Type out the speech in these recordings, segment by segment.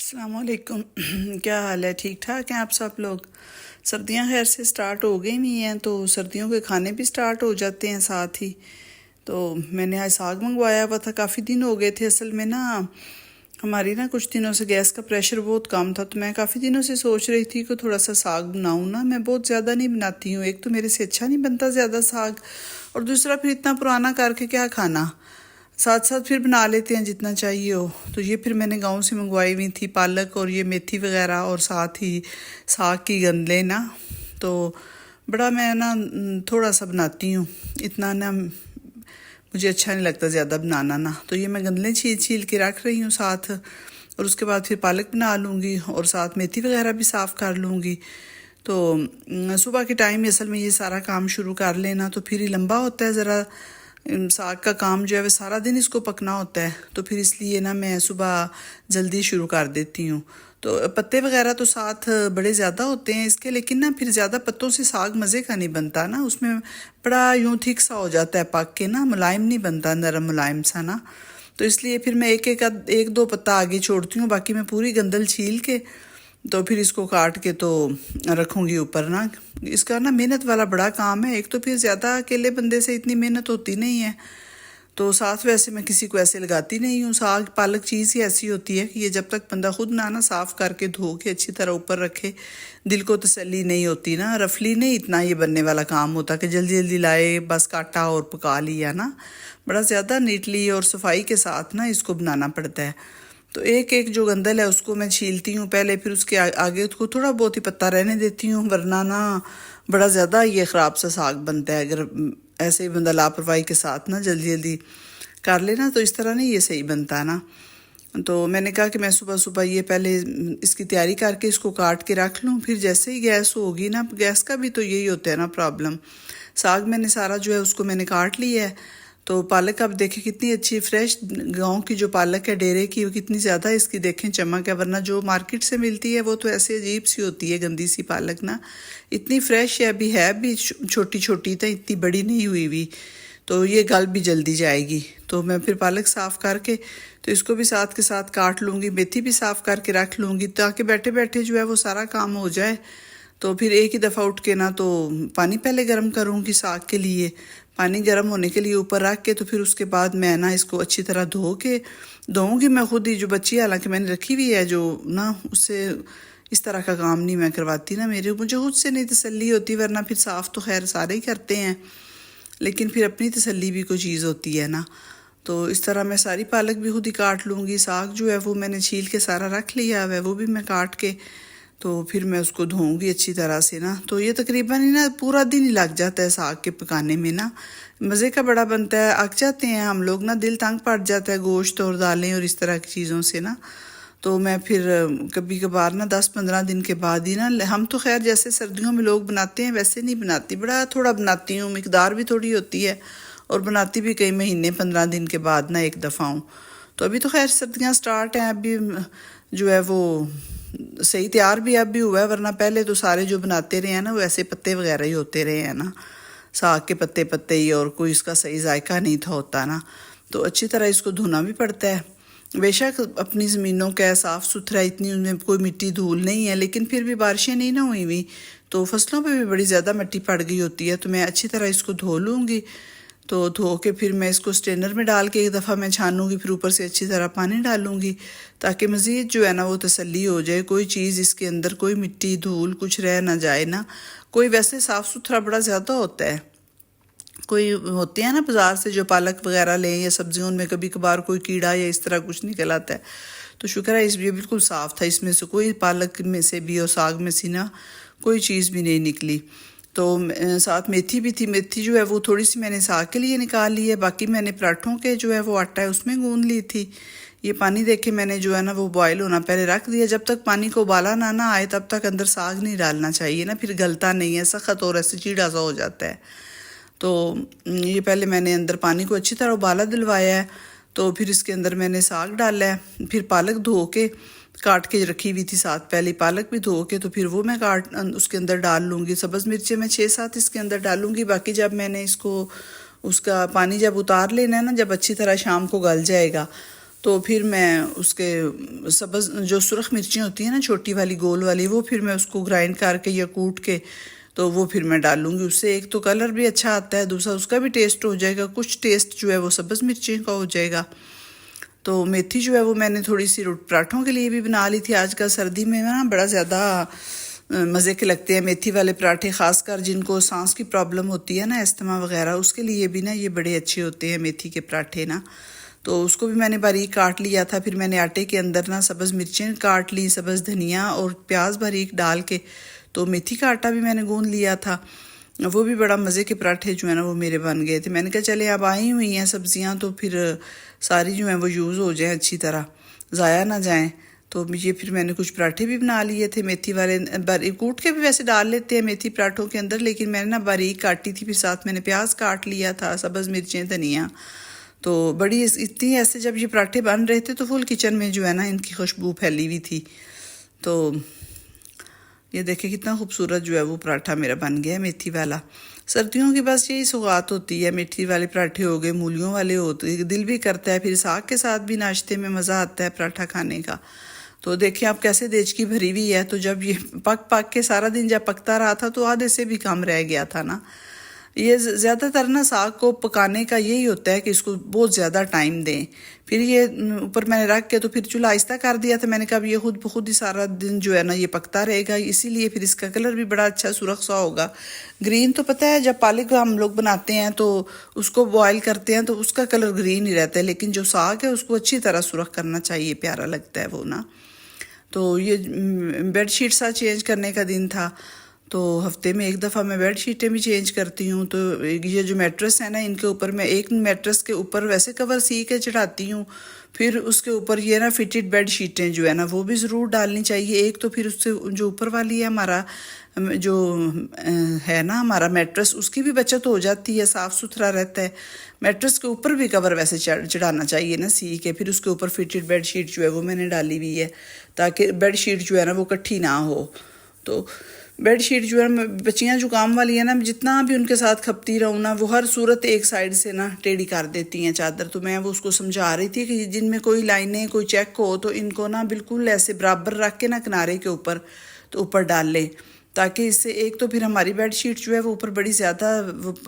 अस्सलामुअलैकुम। क्या हाल है? ठीक ठाक हैं आप सब लोग? सर्दियां खैर से स्टार्ट हो गई नहीं हैं तो सर्दियों के खाने भी स्टार्ट हो जाते हैं साथ ही। तो मैंने आज साग मंगवाया हुआ था, काफ़ी दिन हो गए थे। असल में ना हमारी ना कुछ दिनों से गैस का प्रेशर बहुत कम था, तो मैं काफ़ी दिनों से सोच रही थी कि थोड़ा सा साग बनाऊँ ना। मैं बहुत ज़्यादा नहीं बनाती हूँ, एक तो मेरे से अच्छा नहीं बनता ज़्यादा साग, और दूसरा फिर इतना पुराना करके क्या खाना। साथ साथ फिर बना लेते हैं जितना चाहिए हो। तो ये फिर मैंने गांव से मंगवाई हुई थी पालक और ये मेथी वगैरह, और साथ ही साग की गंदलें ना। तो बड़ा मैं ना थोड़ा सा बनाती हूँ, इतना ना मुझे अच्छा नहीं लगता ज़्यादा बनाना ना। तो ये मैं गंदलें छील छील के रख रही हूँ साथ, और उसके बाद फिर पालक बना लूँगी और साथ मेथी वगैरह भी साफ़ कर लूँगी। तो सुबह के टाइम असल में ये सारा काम शुरू कर लेना तो फिर ही लंबा होता है ज़रा। साग का काम जो है वह सारा दिन इसको पकना होता है, तो फिर इसलिए ना मैं सुबह जल्दी शुरू कर देती हूँ। तो पत्ते वगैरह तो साथ बड़े ज़्यादा होते हैं इसके, लेकिन ना फिर ज़्यादा पत्तों से साग मज़े का नहीं बनता ना, उसमें बड़ा यूँ थिक सा हो जाता है पक के ना, मुलायम नहीं बनता, नरम मुलायम सा ना। तो इसलिए फिर मैं एक दो पत्ता आगे छोड़ती हूँ, बाकी मैं पूरी गंदल छील के तो फिर इसको काट के तो रखूँगी ऊपर ना। इसका ना मेहनत वाला बड़ा काम है, एक तो फिर ज़्यादा अकेले बंदे से इतनी मेहनत होती नहीं है। तो साथ वैसे मैं किसी को ऐसे लगाती नहीं हूँ। साग पालक चीज़ ही ऐसी होती है कि ये जब तक बंदा खुद ना साफ़ करके धो के अच्छी तरह ऊपर रखे, दिल को तसल्ली नहीं होती ना। रफली नहीं इतना ये बनने वाला काम होता कि जल्दी जल्दी लाए बस काटा और पका लिया ना। बड़ा ज़्यादा नीटली और सफाई के साथ ना इसको बनाना पड़ता है। तो एक एक जो गंदल है उसको मैं छीलती हूँ पहले, फिर उसके आगे उसको थोड़ा बहुत ही पत्ता रहने देती हूँ, वरना ना बड़ा ज़्यादा ये ख़राब सा साग बनता है। अगर ऐसे ही बंदा लापरवाही के साथ ना जल्दी जल्दी कर लेना तो इस तरह नहीं ये सही बनता ना। तो मैंने कहा कि मैं सुबह सुबह ये पहले इसकी तैयारी करके इसको काट के रख लूँ, फिर जैसे ही गैस होगी ना, गैस का भी तो यही होता है ना प्रॉब्लम। साग मैंने सारा जो है उसको मैंने काट लिया है। तो पालक आप देखें कितनी अच्छी फ्रेश गांव की जो पालक है डेरे की, वो कितनी ज़्यादा इसकी देखें चमक है, वरना जो मार्केट से मिलती है वो तो ऐसे अजीब सी होती है, गंदी सी पालक ना। इतनी फ्रेश है भी छोटी छोटी, तो इतनी बड़ी नहीं हुई हुई, तो ये गल भी जल्दी जाएगी। तो मैं फिर पालक साफ़ करके तो इसको भी साथ के साथ काट लूँगी, मेथी भी साफ़ करके रख लूँगी ताकि बैठे बैठे जो है वो सारा काम हो जाए। तो फिर एक ही दफ़ा उठ के ना तो पानी पहले गर्म करूँगी साग के लिए, पानी गर्म होने के लिए ऊपर रख के, तो फिर उसके बाद मैं ना इसको अच्छी तरह धो के धोऊँगी मैं खुद ही। जो बच्ची हालांकि मैंने रखी हुई है जो ना, उससे इस तरह का काम नहीं मैं करवाती ना, मुझे खुद से नहीं तसल्ली होती, वरना फिर साफ़ तो खैर सारे ही करते हैं, लेकिन फिर अपनी तसल्ली भी कोई चीज़ होती है ना। तो इस तरह मैं सारी पालक भी खुद ही काट लूँगी। साग जो है वो मैंने छील के सारा रख लिया है, वो भी मैं काट के तो फिर मैं उसको धोऊंगी अच्छी तरह से ना। तो ये तकरीबन ही ना पूरा दिन ही लग जाता है साग के पकाने में ना, मज़े का बड़ा बनता है। अक जाते हैं हम लोग ना, दिल तंग पड़ जाता है गोश्त और दालें और इस तरह की चीज़ों से ना। तो मैं फिर कभी कभार ना 10-15 दिन के बाद ही ना, हम तो खैर जैसे सर्दियों में लोग बनाते हैं वैसे नहीं बनाती, बड़ा थोड़ा बनाती हूँ, मिकदार भी थोड़ी होती है, और बनाती भी कई महीने 15 दिन के बाद ना एक दफ़ा हूँ। तो अभी तो खैर सर्दियाँ स्टार्ट हैं, अभी जो है वो सही तैयार भी अब भी हुआ है, वरना पहले तो सारे जो बनाते रहे हैं ना वो ऐसे पत्ते वगैरह ही होते रहे हैं ना, साग के पत्ते पत्ते ही, और कोई इसका सही जायका नहीं था होता ना। तो अच्छी तरह इसको धोना भी पड़ता है। बेशक अपनी ज़मीनों का साफ़ सुथरा, इतनी उनमें कोई मिट्टी धूल नहीं है, लेकिन फिर भी बारिशें नहीं ना हुई हुई, तो फसलों पे भी बड़ी ज़्यादा मिट्टी पड़ गई होती है। तो मैं अच्छी तरह इसको धो लूँगी। तो धो के फिर मैं इसको स्ट्रेनर में डाल के एक दफ़ा मैं छानूँगी, फिर ऊपर से अच्छी तरह पानी डालूँगी ताकि मज़ीद जो है ना वो तसल्ली हो जाए, कोई चीज़ इसके अंदर कोई मिट्टी धूल कुछ रह ना जाए ना। कोई वैसे साफ़ सुथरा बड़ा ज़्यादा होता है, कोई होते हैं ना बाज़ार से जो पालक वगैरह लें या सब्जियों में कभी कभार कोई कीड़ा या इस तरह कुछ निकल आता है। तो शुक्र है ये बिल्कुल साफ़ था, इसमें से कोई पालक में से भी और साग में से ना कोई चीज़ भी नहीं निकली। तो साथ मेथी भी थी, मेथी जो है वो थोड़ी सी मैंने साग के लिए निकाल ली है, बाकी मैंने पराठों के जो है वो आटा है उसमें गूंद ली थी। ये पानी देखे मैंने जो है ना वो बॉयल होना पहले रख दिया, जब तक पानी को उबाला ना आए तब तक अंदर साग नहीं डालना चाहिए ना, फिर गलता नहीं है, सख्त और ऐसे चीड़ा सा हो जाता है। तो ये पहले मैंने अंदर पानी को अच्छी तरह उबाला दिलवाया है, तो फिर इसके अंदर मैंने साग डाला है, फिर पालक धो के काट के रखी हुई थी साथ, पहले पालक भी धो के तो फिर वो मैं उसके अंदर डाल लूँगी। सब्ज़ मिर्चें मैं 6-7 इसके अंदर डालूँगी, बाकी जब मैंने इसको उसका पानी जब उतार लेना है ना, जब अच्छी तरह शाम को गल जाएगा तो फिर मैं उसके सब्ज़ जो सुरख मिर्ची होती है ना, छोटी वाली गोल वाली, वो फिर मैं उसको ग्राइंड करके या कूट के तो वो फिर मैं डालूँगी। उससे एक तो कलर भी अच्छा आता है, दूसरा उसका भी टेस्ट हो जाएगा, कुछ टेस्ट जो है वो सब्ज़ मिर्ची का हो जाएगा। तो मेथी जो है वो मैंने थोड़ी सी पराठों के लिए भी बना ली थी। आजकल सर्दी में ना बड़ा ज़्यादा मज़े के लगते हैं मेथी वाले पराठे, ख़ासकर जिनको सांस की प्रॉब्लम होती है ना, अस्थमा वगैरह, उसके लिए भी ना ये बड़े अच्छे होते हैं मेथी के पराठे ना। तो उसको भी मैंने बारीक काट लिया था। फिर मैंने आटे के अंदर ना सब्ज़ मिर्चें काट ली, सब्ज़ धनिया और प्याज बारीक डाल के, तो मेथी का आटा भी मैंने गूँध लिया था। वो भी बड़ा मज़े के पराठे जो है ना वो मेरे बन गए थे। मैंने कहा चले अब आई हुई हैं सब्ज़ियाँ, तो फिर सारी जो हैं वो यूज़ हो जाएँ अच्छी तरह, ज़ाया ना जाएँ। तो ये फिर मैंने कुछ पराठे भी बना लिए थे मेथी वाले। बारीक कूट के भी वैसे डाल लेते हैं मेथी पराठों के अंदर, लेकिन मैंने ना बारीक काटी थी। फिर साथ मैंने प्याज काट लिया था, सब्ज़ मिर्चें, धनिया। तो बड़ी इतनी ऐसे जब ये पराठे बन रहे थे तो फुल किचन में जो है ना इनकी खुशबू फैली हुई थी। तो ये देखिए कितना खूबसूरत जो है वो पराठा मेरा बन गया है मेथी वाला। सर्दियों की बस यही सौगात होती है, मेथी वाले पराठे हो गए, मूलियों वाले होते, दिल भी करता है। फिर साग के साथ भी नाश्ते में मज़ा आता है पराठा खाने का। तो देखिए आप कैसे देचकी भरी हुई है। तो जब ये पक पक के सारा दिन जब पकता रहा था तो आधे से भी कम रह गया था ना। ये ज़्यादातर ना साग को पकाने का यही होता है कि इसको बहुत ज़्यादा टाइम दें। फिर ये ऊपर मैंने रख के तो फिर चूल्हा आहिस्ता कर दिया था। मैंने कहा ये खुद ब खुद ही सारा दिन जो है ना ये पकता रहेगा, इसीलिए फिर इसका कलर भी बड़ा अच्छा सुरख सा होगा। ग्रीन तो पता है जब पालक हम लोग बनाते हैं तो उसको बॉयल करते हैं तो उसका कलर ग्रीन ही रहता है, लेकिन जो साग है उसको अच्छी तरह सुरख करना चाहिए, प्यारा लगता है वो ना। तो ये बेडशीट सा चेंज करने का दिन था। तो हफ्ते में एक दफ़ा मैं बेड शीटें भी चेंज करती हूँ। तो ये जो मैट्रेस है ना, इनके ऊपर मैं एक मैट्रेस के ऊपर वैसे कवर सी के चढ़ाती हूँ, फिर उसके ऊपर ये ना फिटेड बेड शीटें जो है ना वो भी ज़रूर डालनी चाहिए। एक तो फिर उससे जो ऊपर वाली है हमारा जो है ना हमारा मैट्रेस, उसकी भी बचत हो जाती है, साफ़ सुथरा रहता है। मैट्रेस के ऊपर भी कवर वैसे चढ़ाना चाहिए ना सी के। फिर उसके ऊपर फिटेड बेड शीट जो है वो मैंने डाली हुई है ताकि बेड शीट जो है ना वो इकट्ठी ना हो। तो बेड शीट जो है बच्चियाँ जो काम वाली है ना, जितना भी उनके साथ खपती रहूँ ना, वो हर सूरत एक साइड से ना टेढ़ी कर देती हैं चादर। तो मैं वो उसको समझा रही थी कि जिनमें कोई लाइनें कोई चेक हो तो इनको ना बिल्कुल ऐसे बराबर रख के ना किनारे के ऊपर तो ऊपर डाल ले, ताकि इससे एक तो फिर हमारी बेड शीट जो है वो ऊपर बड़ी ज़्यादा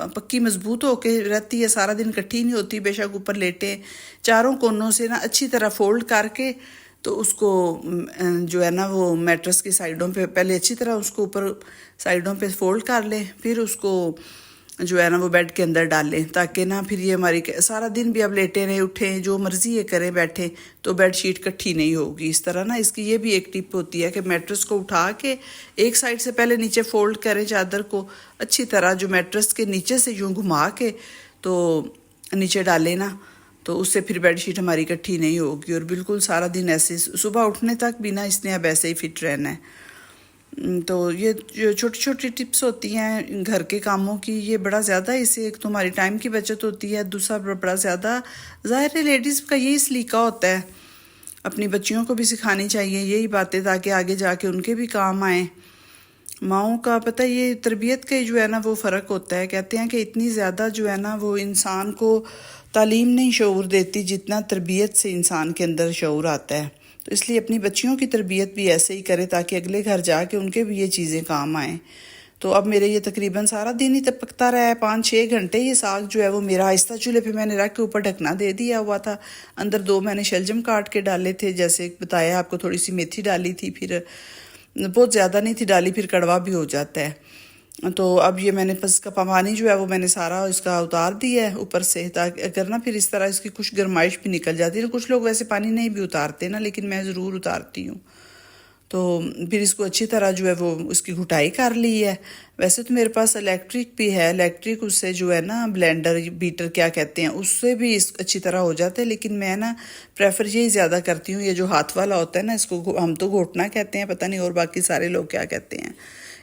पक्की मजबूत होके रहती है, सारा दिन इकट्ठी नहीं होती। बेशक ऊपर लेटे चारों कोनों से ना अच्छी तरह फोल्ड करके तो उसको जो है ना वो मैट्रेस की साइडों पे पहले अच्छी तरह उसको ऊपर साइडों पे फोल्ड कर लें, फिर उसको जो है ना वो बेड के अंदर डाल लें, ताकि ना फिर ये हमारी सारा दिन भी अब लेटे रहें उठें जो मर्ज़ी ये करें बैठें तो बेड शीट इकट्ठी नहीं होगी। इस तरह ना इसकी ये भी एक टिप होती है कि मैट्रेस को उठा के एक साइड से पहले नीचे फोल्ड करें चादर को अच्छी तरह, जो मैट्रेस के नीचे से यूँ घुमा के तो नीचे डालें ना, तो उससे फिर बेडशीट हमारी इकट्ठी नहीं होगी। और बिल्कुल सारा दिन ऐसे सुबह उठने तक भी ना इसने अब ऐसे ही फिट रहना है। तो ये जो छोटी छोटी टिप्स होती हैं घर के कामों की, ये बड़ा ज़्यादा, इससे एक तो हमारी टाइम की बचत होती है, दूसरा बड़ा ज़्यादा ज़ाहिर है लेडीज़ का यही सलीका होता है, अपनी बच्चियों को भी सिखानी चाहिए यही बातें ताकि आगे जाके उनके भी काम आएँ। माओं का पता ये तरबियत का जो है ना वो फ़र्क होता है। कहते हैं कि इतनी ज़्यादा जो है ना वो इंसान को तालीम नहीं शऊर देती जितना तरबियत से इंसान के अंदर शऊर आता है। तो इसलिए अपनी बच्चियों की तरबियत भी ऐसे ही करे ताकि अगले घर जाके उनके भी ये चीज़ें काम आएँ। तो अब मेरे ये तकरीबन सारा दिन ही तब पकता रहा है, 5-6 घंटे। ये साग जो है वो मेरा आहिस्ता चूल्हे पे मैंने रख के ऊपर ढकना दे दिया हुआ था। अंदर 2 मैंने शलजम काट के डाले थे, जैसे बताया आपको, थोड़ी सी मेथी डाली थी, फिर बहुत ज़्यादा नहीं थी डाली, फिर कड़वा भी हो जाता है। तो अब ये मैंने बस का पानी जो है वो मैंने सारा इसका उतार दिया है ऊपर से, ताकि अगर ना फिर इस तरह इसकी कुछ गर्माइश भी निकल जाती है। कुछ लोग वैसे पानी नहीं भी उतारते ना, लेकिन मैं ज़रूर उतारती हूँ। तो फिर इसको अच्छी तरह जो है वो उसकी घुटाई कर ली है। वैसे तो मेरे पास इलेक्ट्रिक भी है, इलेक्ट्रिक उससे जो है ना ब्लेंडर बीटर क्या कहते हैं, उससे भी इस अच्छी तरह हो जाता है, लेकिन मैं ना प्रेफर यही ज़्यादा करती हूँ। ये जो हाथ वाला होता है ना, इसको हम तो घोटना कहते हैं, पता नहीं और बाकी सारे लोग क्या कहते हैं।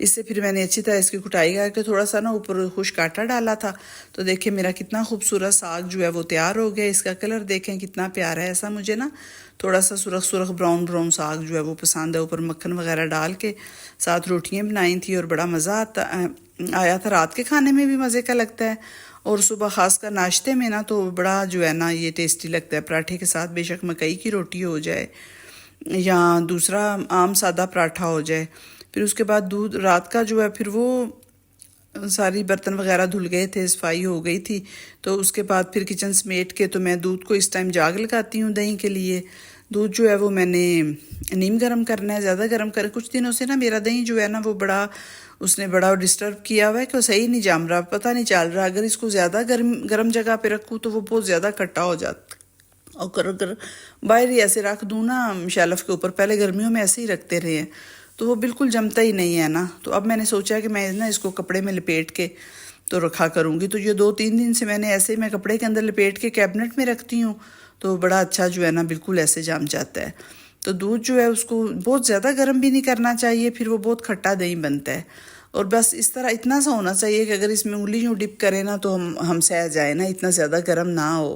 इससे फिर मैंने अच्छी तरह इसकी कुटाई करके थोड़ा सा ना ऊपर खुश्क आटा डाला था। तो देखिए मेरा कितना खूबसूरत साग जो है वो तैयार हो गया। इसका कलर देखें कितना प्यारा है। ऐसा मुझे ना थोड़ा सा सुरख सुरख ब्राउन ब्राउन साग जो है वो पसंद है। ऊपर मक्खन वगैरह डाल के साथ रोटियां बनाई थी और बड़ा मज़ा आया था। रात के खाने में भी मज़े का लगता है और सुबह ख़ासकर नाश्ते में ना तो बड़ा जो है ना ये टेस्टी लगता है पराठे के साथ, बेशक मकई की रोटी हो जाए या दूसरा आम सादा पराठा हो जाए। फिर उसके बाद दूध रात का जो है फिर वो सारी बर्तन वगैरह धुल गए थे, सफाई हो गई थी, तो उसके बाद फिर किचन समेट के तो मैं दूध को इस टाइम जाग लगाती हूँ दही के लिए। दूध जो है वो मैंने नीम गर्म करना है, ज़्यादा गर्म कर। कुछ दिनों से ना मेरा दही जो है ना वो उसने बड़ा डिस्टर्ब किया हुआ है कि वो सही नहीं जम रहा, पता नहीं चल रहा। अगर इसको ज़्यादा गर्म जगह पे रखूँ तो वो बहुत ज़्यादा खट्टा हो जाता, और अगर बाहर ही ऐसे रख दूँ ना शेल्फ के ऊपर, पहले गर्मियों में ऐसे ही रखते रहे हैं तो वो बिल्कुल जमता ही नहीं है ना। तो अब मैंने सोचा कि मैं ना इसको कपड़े में लपेट के तो रखा करूँगी। तो ये 2-3 दिन से मैंने ऐसे मैं कपड़े के अंदर लपेट के कैबिनेट में रखती हूँ, तो बड़ा अच्छा जो है ना बिल्कुल ऐसे जम जाता है। तो दूध जो है उसको बहुत ज़्यादा गर्म भी नहीं करना चाहिए, फिर वो बहुत खट्टा दही बनता है। और बस इस तरह इतना सा होना चाहिए कि अगर इसमें उंगली यूँ डिप करें ना तो हम सह जाए ना, इतना ज़्यादा गर्म ना हो,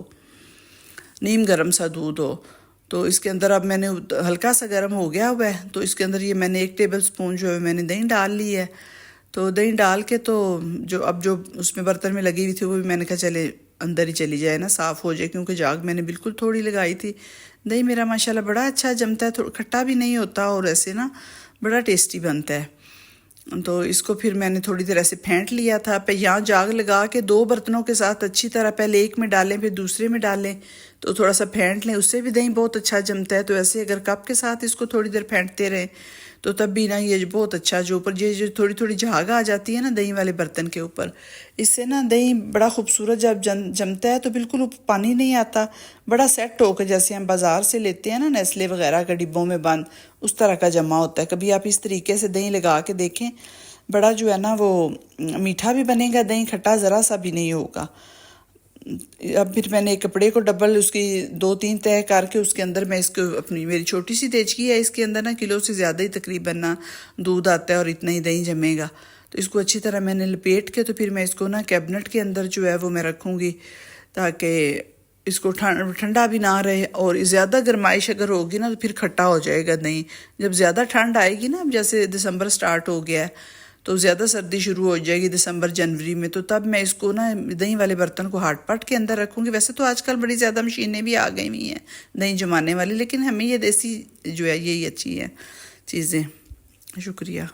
नीम गर्म सा दूध हो। तो इसके अंदर अब मैंने हल्का सा गर्म हो गया हुआ है, तो इसके अंदर ये मैंने 1 टेबल स्पून जो है मैंने दही डाल ली है। तो दही डाल के तो जो उसमें बर्तन में लगी हुई थी वो भी मैंने कहा चले अंदर ही चली जाए ना, साफ़ हो जाए, क्योंकि जाग मैंने बिल्कुल थोड़ी लगाई थी। दही मेरा माशाल्लाह बड़ा अच्छा जमता है, थोड़ा खट्टा भी नहीं होता और ऐसे ना बड़ा टेस्टी बनता है। तो इसको फिर मैंने थोड़ी देर ऐसे फेंट लिया था। पे यहाँ जाग लगा के 2 बर्तनों के साथ अच्छी तरह पहले एक में डालें फिर दूसरे में डालें, तो थोड़ा सा फेंट लें, उससे भी दही बहुत अच्छा जमता है। तो ऐसे अगर कप के साथ इसको थोड़ी देर फेंटते रहें तो तब भी ना ये बहुत अच्छा जो ऊपर ये जो थोड़ी थोड़ी झाग आ जाती है ना दही वाले बर्तन के ऊपर, इससे ना दही बड़ा खूबसूरत जब जमता है तो बिल्कुल पानी नहीं आता, बड़ा सेट होकर जैसे हम बाज़ार से लेते हैं ना नेस्ले वगैरह का डिब्बों में बंद, उस तरह का जमा होता है। कभी आप इस तरीके से दही लगा के देखें, बड़ा जो है ना वो मीठा भी बनेगा दही, खट्टा ज़रा सा भी नहीं होगा। अब फिर मैंने एक कपड़े को डबल उसकी 2-3 तह करके उसके अंदर मैं इसको अपनी मेरी छोटी सी देचकी है, इसके अंदर ना किलो से ज़्यादा ही तकरीबन ना दूध आता है और इतना ही दही जमेगा। तो इसको अच्छी तरह मैंने लपेट के तो फिर मैं इसको ना कैबिनेट के अंदर जो है वो मैं रखूँगी, ताकि इसको ठंडा भी ना रहे। और ज़्यादा गर्माइश अगर होगी ना तो फिर खट्टा हो जाएगा दही। जब ज़्यादा ठंड आएगी ना, अब जैसे दिसंबर स्टार्ट हो गया है तो ज़्यादा सर्दी शुरू हो जाएगी दिसंबर जनवरी में, तो तब मैं इसको ना दही वाले बर्तन को हाट पट के अंदर रखूँगी। वैसे तो आजकल बड़ी ज़्यादा मशीनें भी आ गई हुई हैं दही जमाने वाली, लेकिन हमें ये देसी जो है यही अच्छी है चीज़ें। शुक्रिया।